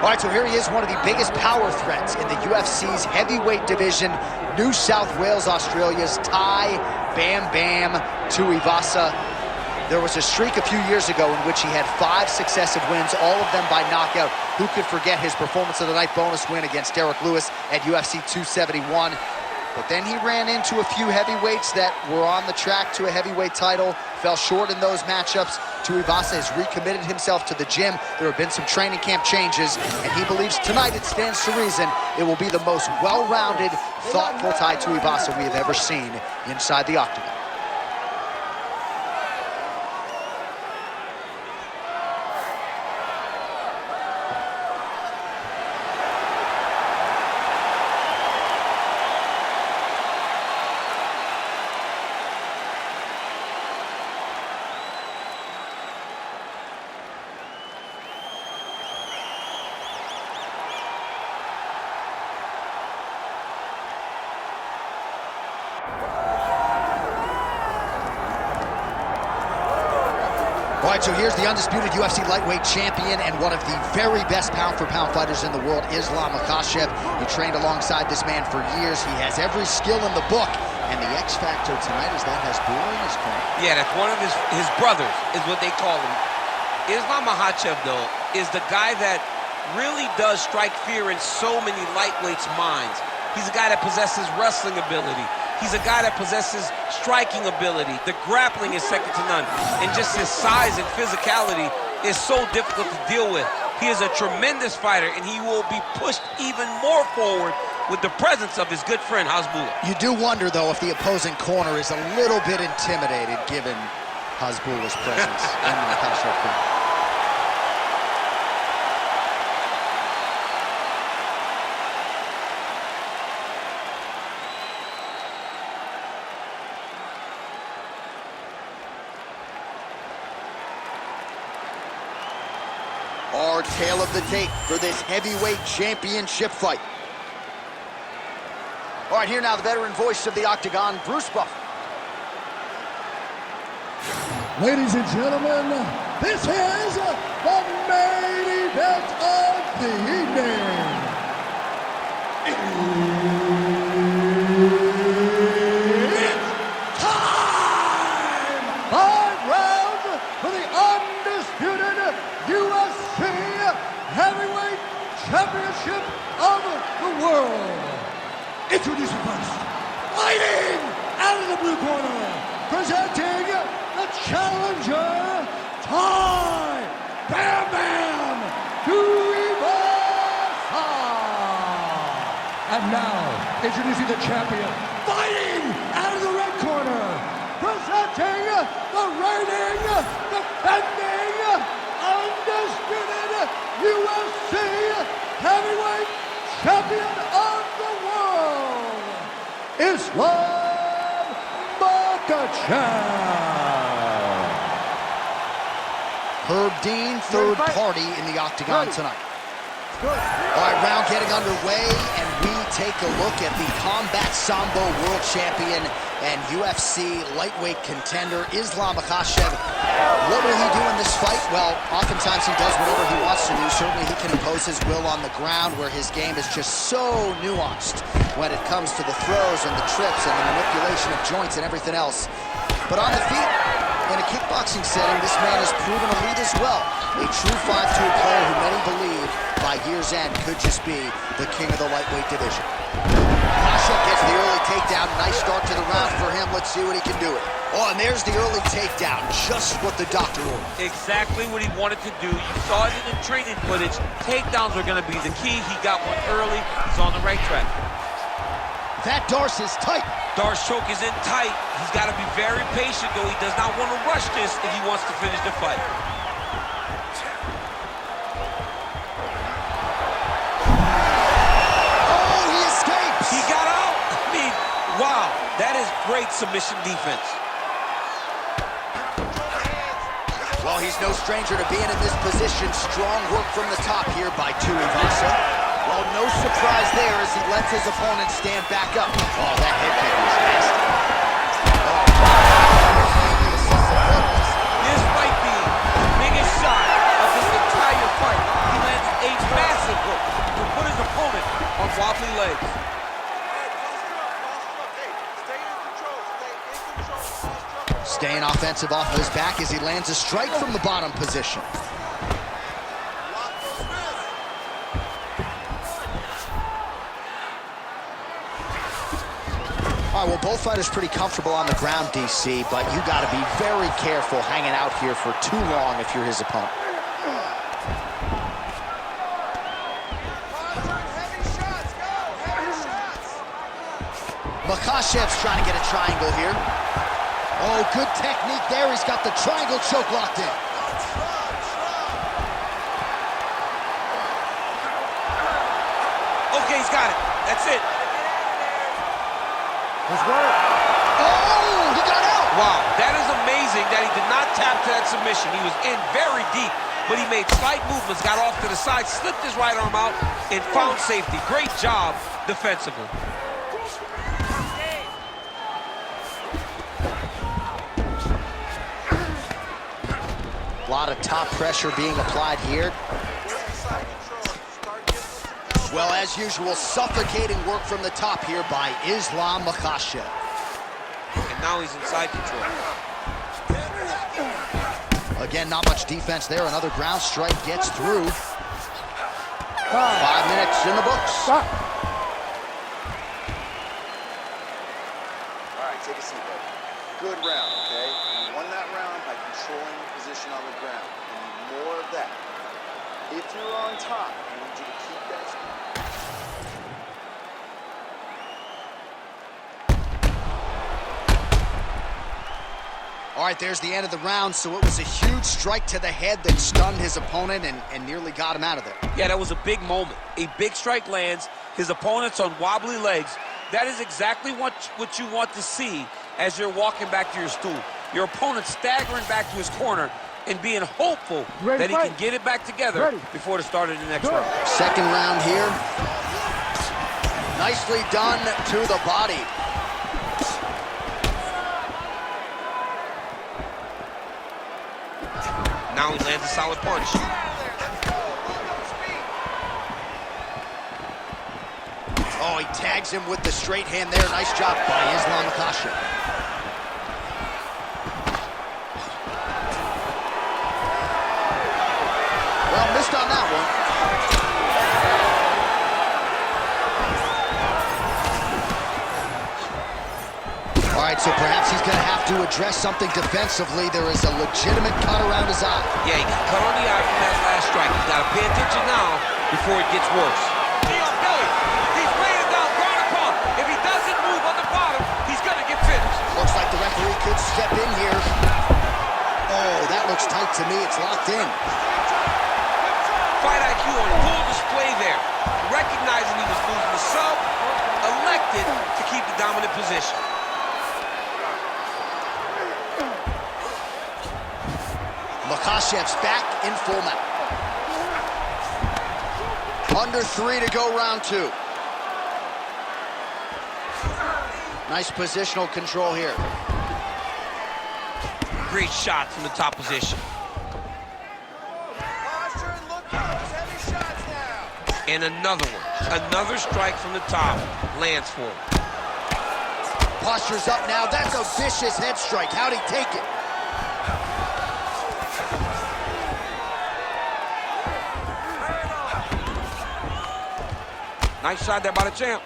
All right, so here he is, one of the biggest power threats in the UFC's heavyweight division, New South Wales, Australia's Tai Bam Bam Tuivasa. There was a streak a few years ago in which he had 5 successive wins, all of them by knockout. Who could forget his performance of the night bonus win against Derek Lewis at UFC 271? But then he ran into a few heavyweights that were on the track to a heavyweight title, fell short in those matchups. Tuivasa has recommitted himself to the gym. There have been some training camp changes, and he believes tonight, it stands to reason, it will be the most well-rounded, thoughtful Tai Tuivasa we have ever seen inside the octagon. All right, so here's the undisputed UFC lightweight champion and one of the very best pound-for-pound fighters in the world, Makhachev. He trained alongside this man for years. He has every skill in the book. And the X factor tonight is that Hasbulla in his corner. Yeah, that's one of his brothers, is what they call him. Makhachev, though, is the guy that really does strike fear in so many lightweights' minds. He's a guy that possesses wrestling ability. He's a guy that possesses striking ability. The grappling is second to none. And just his size and physicality is so difficult to deal with. He is a tremendous fighter, and he will be pushed even more forward with the presence of his good friend, Hasbulla. You do wonder, though, if the opposing corner is a little bit intimidated given Hasbulla's presence in the Makhachev corner. Our tale of the tape for this heavyweight championship fight. All right, here now the veteran voice of the octagon, Bruce Buffer. Ladies and gentlemen, this is the main event of the evening. It's time! 5 rounds for the undisputed UFC Heavyweight Championship of the world. Introducing first, fighting out of the blue corner, presenting the challenger, Tai Bam Bam Tuivasa. And now, introducing the champion, fighting out of the red corner, presenting the reigning, defending, undisputed UFC Heavyweight Champion of the world, Makhachev. Herb Dean, third party in the octagon tonight. All right, round getting underway, and we take a look at the Combat Sambo World Champion and UFC lightweight contender, Makhachev. What will he do in this fight? Well, oftentimes he does whatever he wants to do. Certainly he can impose his will on the ground, where his game is just so nuanced when it comes to the throws and the trips and the manipulation of joints and everything else. But on the feet, in a kickboxing setting, this man has proven elite as well. A true 5'2" player who many believe by year's end could just be the king of the lightweight division. Makhachev gets the early takedown. Nice start to the round for him. Let's see what he can do with it. Oh, and there's the early takedown. Just what the doctor ordered. Exactly what he wanted to do. You saw it in the training footage. Takedowns are going to be the key. He got one early. He's on the right track. That Darce is tight. Darce choke is in tight. He's got to be very patient, though. He does not want to rush this if he wants to finish the fight. Oh, he escapes. He got out. I mean, wow. That is great submission defense. Well, he's no stranger to being in this position. Strong work from the top here by Tuivasa. Well, no surprise there as he lets his opponent stand back up. Oh, that head kick was nasty. This might be the biggest shot of this entire fight. He lands a massive wobbly legs. Staying offensive off of his back as he lands a strike from the bottom position. All right, well, both fighters pretty comfortable on the ground, DC, but you got to be very careful hanging out here for too long if you're his opponent. Makhachev's trying to get a triangle here. Oh, good technique there. He's got the triangle choke locked in. Okay, he's got it. That's it. Let's work. Oh, he got out. Wow, that is amazing that he did not tap to that submission. He was in very deep, but he made slight movements, got off to the side, slipped his right arm out, and found safety. Great job defensively. A lot of top pressure being applied here. Well, as usual, suffocating work from the top here by Islam Makhachev. And now he's inside control. Again, not much defense there. Another ground strike gets through. 5 minutes in the books. Stop. All right, take a seat, buddy. Good round, okay? You won that round by controlling your position on the ground. You need more of that. If you're on top, I need you to keep that speed. All right, there's the end of the round, so it was a huge strike to the head that stunned his opponent and nearly got him out of there. Yeah, that was a big moment. A big strike lands, his opponent's on wobbly legs. That is exactly what you want to see as you're walking back to your stool. Your opponent staggering back to his corner and being hopeful that he can get it back together before the start of the next round. Second round here. Nicely done to the body. Now he lands a solid punch. Oh, he tags him with the straight hand there. Nice job by Islam Makhachev. Well, missed on that one. All right, so perhaps he's going to have to address something defensively. There is a legitimate cut around his eye. Yeah, he got cut on the eye from that last strike. He's got to pay attention now before it gets worse. Knee on belly. He's laying down, ground and pound. If he doesn't move on the bottom, he's going to get finished. Looks like the referee could step in here. Oh, that looks tight to me. It's locked in. Fight IQ on full display there. Recognizing he was losing the sub, elected to keep the dominant position. Makhachev's back in full mount. Under 3 to go, round 2. Nice positional control here. Great shot from the top position. And another one. Another strike from the top. Lands for him. Posture's up now. That's a vicious head strike. How'd he take it? Nice shot there by the champ.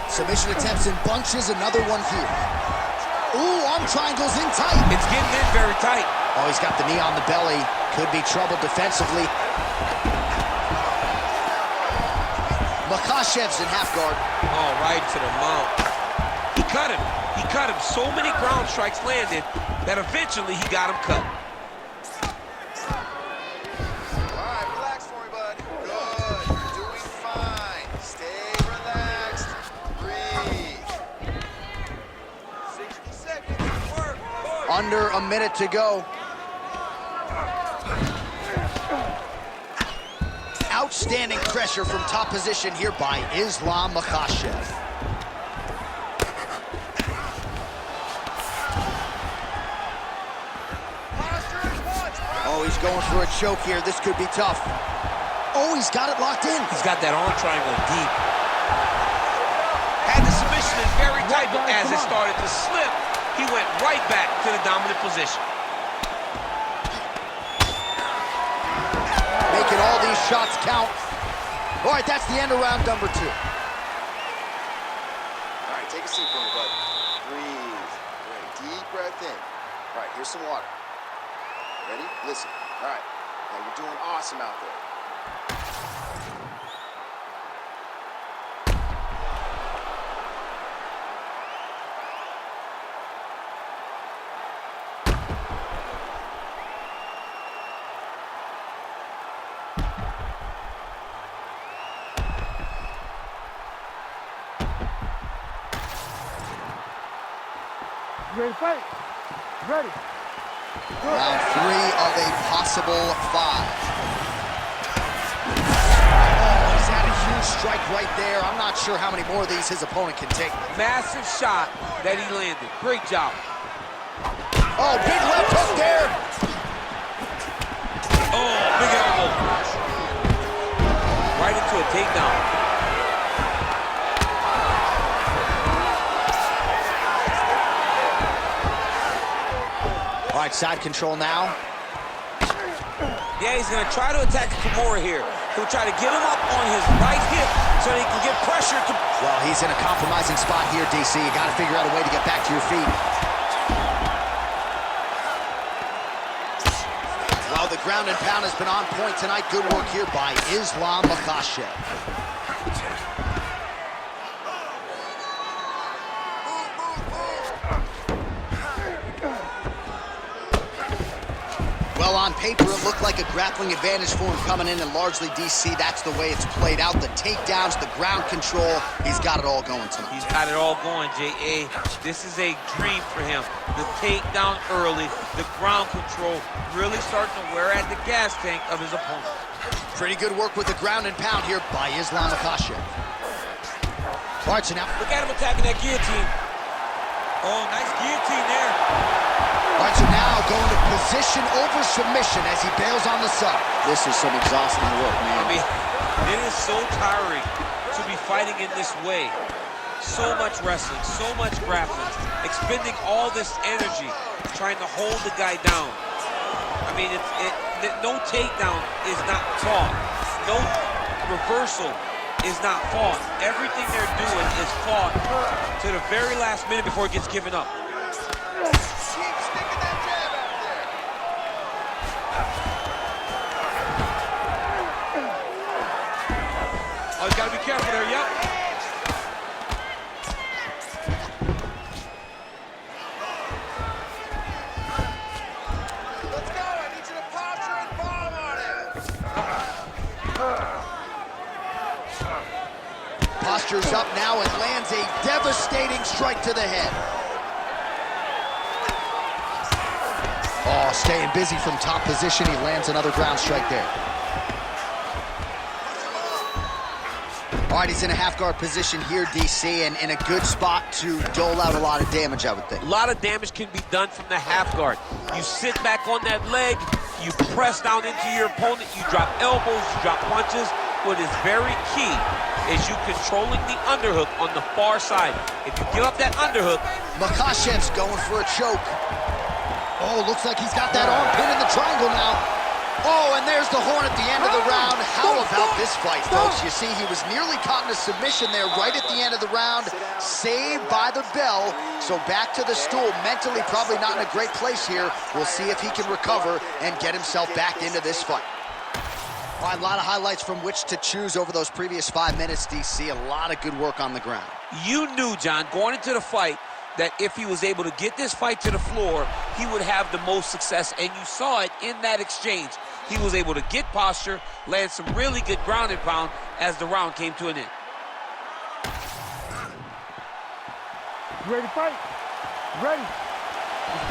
Submission attempts in bunches. Another one here. Ooh, arm triangles in tight. It's getting in very tight. Oh, he's got the knee on the belly. Could be trouble defensively. Makhachev's in half guard. Oh, right to the mount. He cut him. He cut him. So many ground strikes landed that eventually he got him cut. Under a minute to go. Outstanding pressure from top position here by Islam Makhachev. Oh, he's going for a choke here. This could be tough. Oh, he's got it locked in. He's got that arm triangle deep. Had the submission in very tight, but as it started to slip, he went right back to the dominant position. Making all these shots count. All right, that's the end of round number 2. All right, take a seat for me, bud. Breathe. Great. Deep breath in. All right, here's some water. Ready? Listen. All right. Now you're doing awesome out there. Ready, fight. Ready. Round 3 of a possible 5. Oh, he's had a huge strike right there. I'm not sure how many more of these his opponent can take. Massive shot that he landed. Great job. Oh, big left hook there. Oh, big elbow. Right into a takedown. All right, side control now. Yeah, he's going to try to attack Kimura here. He'll try to get him up on his right hip so that he can get pressure to... Well, he's in a compromising spot here, DC. You got to figure out a way to get back to your feet. Well, the ground and pound has been on point tonight. Good work here by Islam Makhachev. Well, on paper, it looked like a grappling advantage for him coming in, and largely, DC, that's the way it's played out. The takedowns, the ground control, he's got it all going tonight. He's got it all going, J.A. This is a dream for him. The takedown early, the ground control, really starting to wear at the gas tank of his opponent. Pretty good work with the ground and pound here by Islam Makhachev. All right, so now... Look at him attacking that guillotine. Oh, nice guillotine there. All right, so now going to position over submission as he bails on the sub. This is some exhausting work, man. I mean, it is so tiring to be fighting in this way. So much wrestling, so much grappling, expending all this energy trying to hold the guy down. I mean, no takedown is not fought. No reversal is not fought. Everything they're doing is fought to the very last minute before it gets given up. Oh, you gotta be careful there, yep. Let's go. I need you to posture and bomb on it. Postures up now and lands a devastating strike to the head. Oh, staying busy from top position. He lands another ground strike there. All right, he's in a half-guard position here, DC, and in a good spot to dole out a lot of damage, I would think. A lot of damage can be done from the half guard. You sit back on that leg, you press down into your opponent, you drop elbows, you drop punches. What is very key is you controlling the underhook on the far side. If you give up that underhook... Makhachev's going for a choke. Oh, looks like he's got that arm pin in the triangle now. Oh, and there's the horn at the end of the round. How about this fight, folks? You see, he was nearly caught in a submission there right at the end of the round. Saved by the bell. So back to the stool. Mentally probably not in a great place here. We'll see if he can recover and get himself back into this fight. All right, a lot of highlights from which to choose over those previous 5 minutes, DC. A lot of good work on the ground. You knew, John, going into the fight, that if he was able to get this fight to the floor, he would have the most success, and you saw it in that exchange. He was able to get posture, land some really good ground and pound as the round came to an end. Ready, fight. Ready.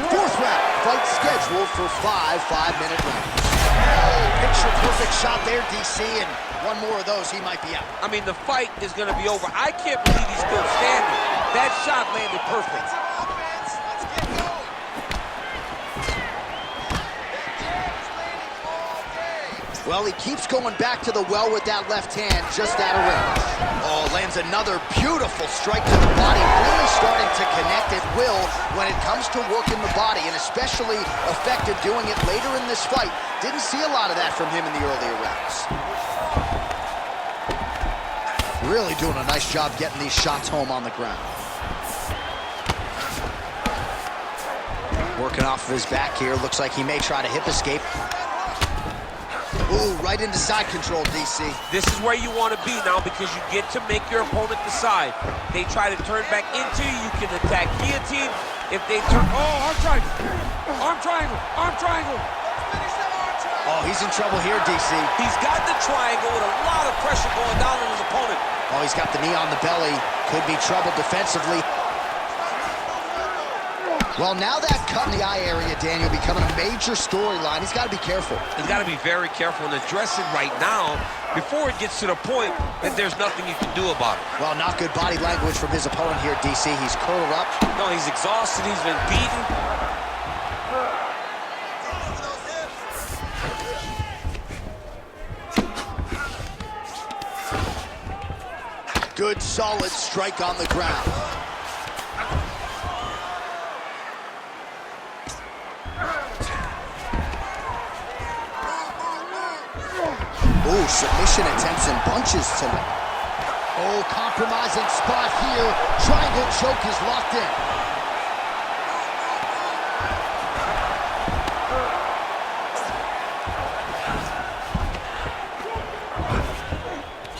Fourth round, fight scheduled for 5 5-minute rounds. Oh, picture-perfect shot there, DC, and one more of those, he might be out. I mean, the fight is going to be over. I can't believe he's still standing. That shot landed perfect. Well, he keeps going back to the well with that left hand, just out of range. Oh, lands another beautiful strike to the body, really starting to connect at will when it comes to working the body, and especially effective doing it later in this fight. Didn't see a lot of that from him in the earlier rounds. Really doing a nice job getting these shots home on the ground. Working off of his back here. Looks like he may try to hip escape. Ooh, right into side control, DC. This is where you want to be now because you get to make your opponent decide. They try to turn back into you. You can attack guillotine. If they turn... Oh, arm triangle. Arm triangle. Arm triangle. Oh, he's in trouble here, DC. He's got the triangle with a lot of pressure going down on his opponent. Oh, he's got the knee on the belly. Could be trouble defensively. Well, now that cut in the eye area, Daniel, becoming a major storyline. He's got to be careful. He's got to be very careful and address it right now before it gets to the point that there's nothing you can do about it. Well, not good body language from his opponent here, DC. He's curled up. No, he's exhausted. He's been beaten. Good, solid strike on the ground. Ooh, submission attempts and bunches tonight. Oh, compromising spot here. Triangle choke is locked in.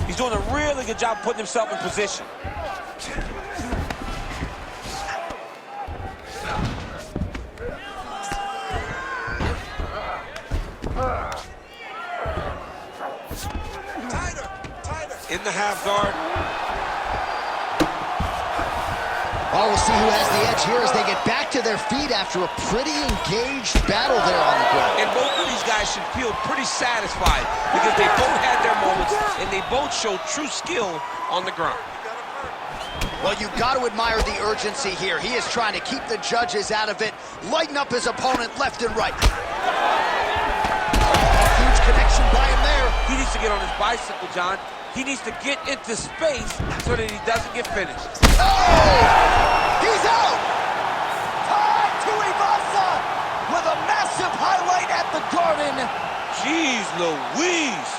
He's doing a really good job putting himself in position. In the half guard. Oh, we'll see who has the edge here as they get back to their feet after a pretty engaged battle there on the ground. And both of these guys should feel pretty satisfied because they both had their moments and they both showed true skill on the ground. Well, you've got to admire the urgency here. He is trying to keep the judges out of it, lighten up his opponent left and right. Huge connection by him there. He needs to get on his bicycle, John. He needs to get into space so that he doesn't get finished. Oh! He's out! Tai Tuivasa with a massive highlight at the Garden. Jeez Louise!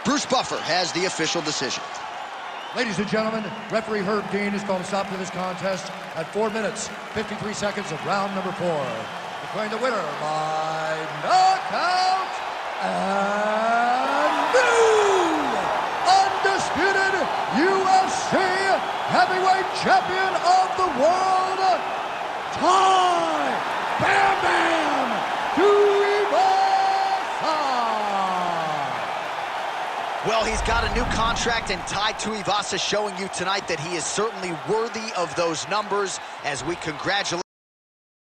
Bruce Buffer has the official decision. Ladies and gentlemen, referee Herb Dean has called a stop to this contest at 4 minutes, 53 seconds of round number 4. Declaring the winner by knockout and new undisputed UFC heavyweight champion of the world, Tai Bam Bam Tuivasa. Well, he's got a new contract, and Tai Tuivasa showing you tonight that he is certainly worthy of those numbers as we congratulate